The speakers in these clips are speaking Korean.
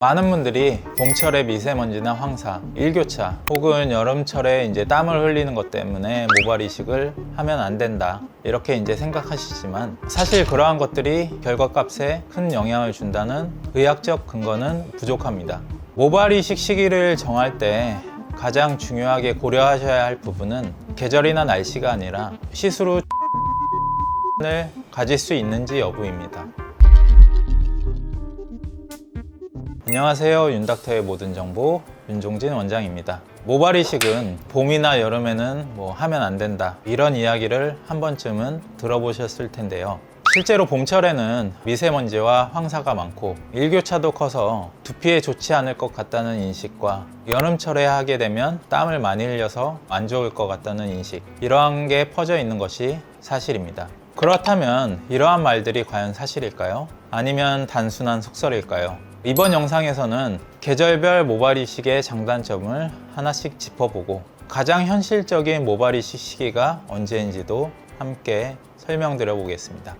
많은 분들이 봄철에 미세먼지나 황사, 일교차 혹은 여름철에 땀을 흘리는 것 때문에 모발 이식을 하면 안 된다 이렇게 생각하시지만 사실 그러한 것들이 결과값에 큰 영향을 준다는 의학적 근거는 부족합니다. 모발 이식 시기를 정할 때 가장 중요하게 고려하셔야 할 부분은 계절이나 날씨가 아니라 시술 후 을 가질 수 있는지 여부입니다. 안녕하세요. 윤닥터의 모든 정보 윤종진 원장입니다. 모발 이식은 봄이나 여름에는 하면 안 된다 이런 이야기를 한 번쯤은 들어보셨을 텐데요. 실제로 봄철에는 미세먼지와 황사가 많고 일교차도 커서 두피에 좋지 않을 것 같다는 인식과 여름철에 하게 되면 땀을 많이 흘려서 안 좋을 것 같다는 인식, 이러한 게 퍼져 있는 것이 사실입니다. 그렇다면 이러한 말들이 과연 사실일까요? 아니면 단순한 속설일까요? 이번 영상에서는 계절별 모발 이식의 장단점을 하나씩 짚어보고 가장 현실적인 모발 이식 시기가 언제인지도 함께 설명드려 보겠습니다.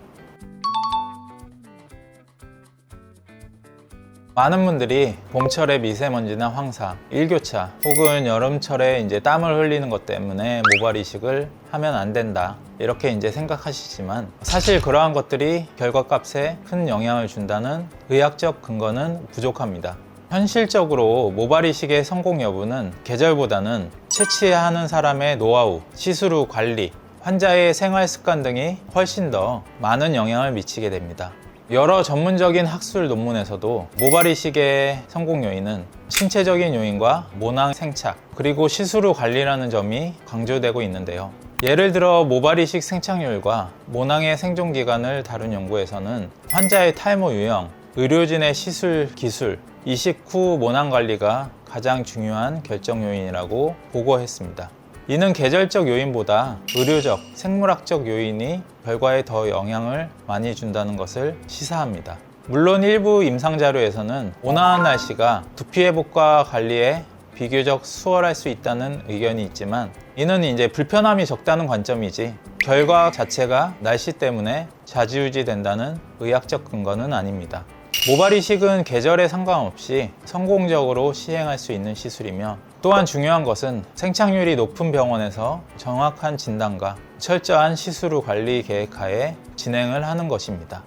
많은 분들이 봄철에 미세먼지나 황사, 일교차 혹은 여름철에 땀을 흘리는 것 때문에 모발 이식을 하면 안 된다 이렇게 생각하시지만 사실 그러한 것들이 결과값에 큰 영향을 준다는 의학적 근거는 부족합니다. 현실적으로 모발 이식의 성공 여부는 계절보다는 채취해야 하는 사람의 노하우, 시술 후 관리, 환자의 생활 습관 등이 훨씬 더 많은 영향을 미치게 됩니다. 여러 전문적인 학술 논문에서도 모발 이식의 성공 요인은 신체적인 요인과 모낭 생착, 그리고 시술 후 관리라는 점이 강조되고 있는데요. 예를 들어 모발 이식 생착률과 모낭의 생존 기간을 다룬 연구에서는 환자의 탈모 유형, 의료진의 시술 기술, 이식 후 모낭 관리가 가장 중요한 결정 요인이라고 보고했습니다. 이는 계절적 요인보다 의료적, 생물학적 요인이 결과에 더 영향을 많이 준다는 것을 시사합니다. 물론 일부 임상 자료에서는 온화한 날씨가 두피 회복과 관리에 비교적 수월할 수 있다는 의견이 있지만 이는 불편함이 적다는 관점이지 결과 자체가 날씨 때문에 좌지우지 된다는 의학적 근거는 아닙니다. 모발 이식은 계절에 상관없이 성공적으로 시행할 수 있는 시술이며 또한 중요한 것은 생착률이 높은 병원에서 정확한 진단과 철저한 시술 후 관리 계획하에 진행을 하는 것입니다.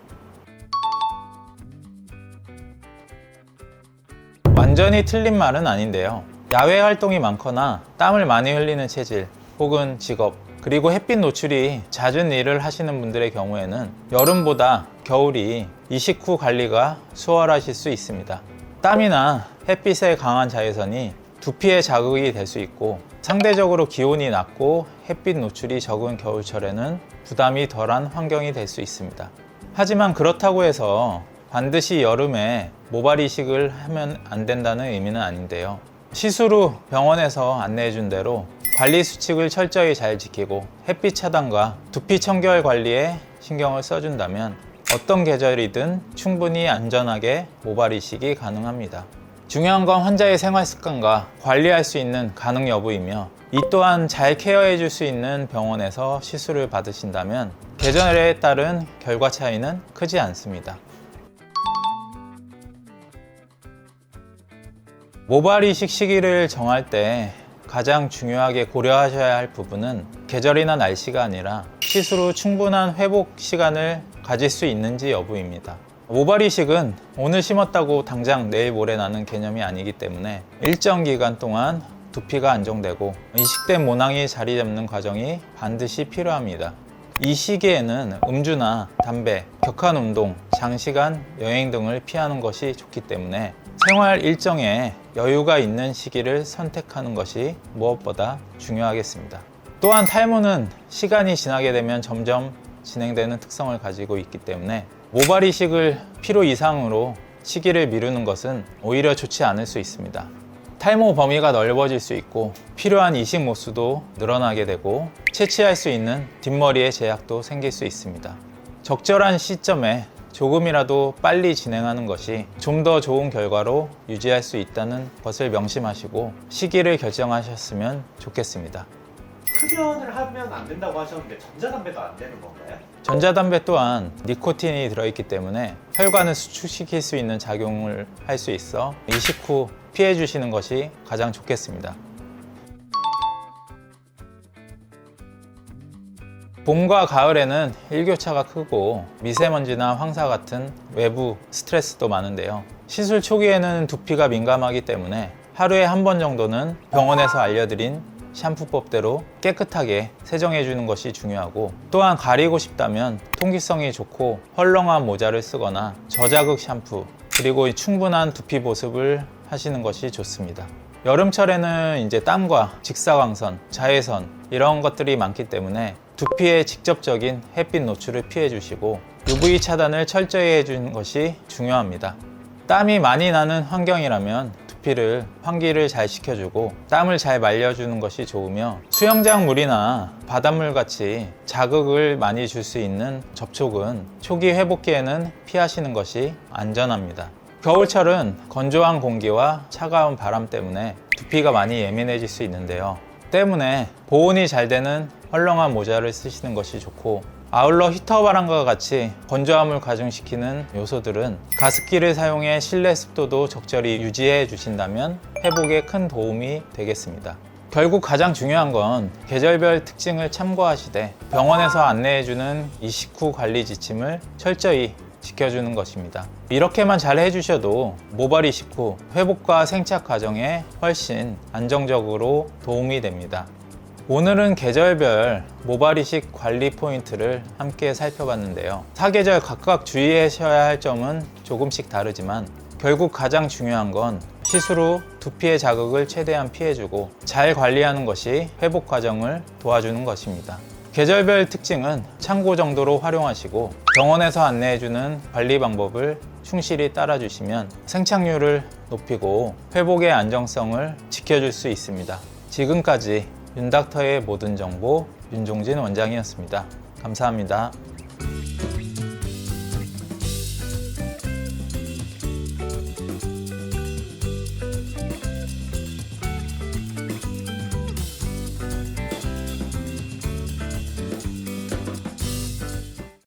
완전히 틀린 말은 아닌데요. 야외 활동이 많거나 땀을 많이 흘리는 체질 혹은 직업, 그리고 햇빛 노출이 잦은 일을 하시는 분들의 경우에는 여름보다 겨울이 이식 후 관리가 수월하실 수 있습니다. 땀이나 햇빛의 강한 자외선이 두피에 자극이 될 수 있고 상대적으로 기온이 낮고 햇빛 노출이 적은 겨울철에는 부담이 덜한 환경이 될 수 있습니다. 하지만 그렇다고 해서 반드시 여름에 모발 이식을 하면 안 된다는 의미는 아닌데요. 시술 후 병원에서 안내해 준 대로 관리 수칙을 철저히 잘 지키고 햇빛 차단과 두피 청결 관리에 신경을 써준다면 어떤 계절이든 충분히 안전하게 모발 이식이 가능합니다. 중요한 건 환자의 생활 습관과 관리할 수 있는 가능 여부이며 이 또한 잘 케어해 줄 수 있는 병원에서 시술을 받으신다면 계절에 따른 결과 차이는 크지 않습니다. 모발 이식 시기를 정할 때 가장 중요하게 고려하셔야 할 부분은 계절이나 날씨가 아니라 시술 후 충분한 회복 시간을 가질 수 있는지 여부입니다. 모발 이식은 오늘 심었다고 당장 내일 모레 나는 개념이 아니기 때문에 일정 기간 동안 두피가 안정되고 이식된 모낭이 자리 잡는 과정이 반드시 필요합니다. 이 시기에는 음주나 담배, 격한 운동, 장시간 여행 등을 피하는 것이 좋기 때문에 생활 일정에 여유가 있는 시기를 선택하는 것이 무엇보다 중요하겠습니다. 또한 탈모는 시간이 지나게 되면 점점 진행되는 특성을 가지고 있기 때문에 모발 이식을 필요 이상으로 시기를 미루는 것은 오히려 좋지 않을 수 있습니다. 탈모 범위가 넓어질 수 있고 필요한 이식 모수도 늘어나게 되고 채취할 수 있는 뒷머리의 제약도 생길 수 있습니다. 적절한 시점에 조금이라도 빨리 진행하는 것이 좀 더 좋은 결과로 유지할 수 있다는 것을 명심하시고 시기를 결정하셨으면 좋겠습니다. 흡연을 하면 안 된다고 하셨는데 전자담배도 안 되는 건가요? 전자담배 또한 니코틴이 들어있기 때문에 혈관을 수축시킬 수 있는 작용을 할 수 있어 이식 후 피해 주시는 것이 가장 좋겠습니다. 봄과 가을에는 일교차가 크고 미세먼지나 황사 같은 외부 스트레스도 많은데요. 시술 초기에는 두피가 민감하기 때문에 하루에 한 번 정도는 병원에서 알려드린 샴푸법대로 깨끗하게 세정해 주는 것이 중요하고, 또한 가리고 싶다면 통기성이 좋고 헐렁한 모자를 쓰거나 저자극 샴푸, 그리고 충분한 두피 보습을 하시는 것이 좋습니다. 여름철에는 이제 땀과 직사광선, 자외선 이런 것들이 많기 때문에 두피에 직접적인 햇빛 노출을 피해 주시고 UV 차단을 철저히 해주는 것이 중요합니다. 땀이 많이 나는 환경이라면 두피를 환기를 잘 시켜주고 땀을 잘 말려주는 것이 좋으며, 수영장 물이나 바닷물 같이 자극을 많이 줄 수 있는 접촉은 초기 회복기에는 피하시는 것이 안전합니다. 겨울철은 건조한 공기와 차가운 바람 때문에 두피가 많이 예민해질 수 있는데요. 때문에 보온이 잘 되는 헐렁한 모자를 쓰시는 것이 좋고, 아울러 히터 바람과 같이 건조함을 가중시키는 요소들은 가습기를 사용해 실내 습도도 적절히 유지해 주신다면 회복에 큰 도움이 되겠습니다. 결국 가장 중요한 건 계절별 특징을 참고하시되 병원에서 안내해주는 이식 후 관리 지침을 철저히 지켜주는 것입니다. 이렇게만 잘 해주셔도 모발 이식 후 회복과 생착 과정에 훨씬 안정적으로 도움이 됩니다. 오늘은 계절별 모발 이식 관리 포인트를 함께 살펴봤는데요. 사계절 각각 주의하셔야 할 점은 조금씩 다르지만 결국 가장 중요한 건 시술 후 두피의 자극을 최대한 피해주고 잘 관리하는 것이 회복 과정을 도와주는 것입니다. 계절별 특징은 참고 정도로 활용하시고 병원에서 안내해주는 관리 방법을 충실히 따라주시면 생착률을 높이고 회복의 안정성을 지켜줄 수 있습니다. 지금까지 윤닥터의 모든 정보 윤종진 원장이었습니다. 감사합니다.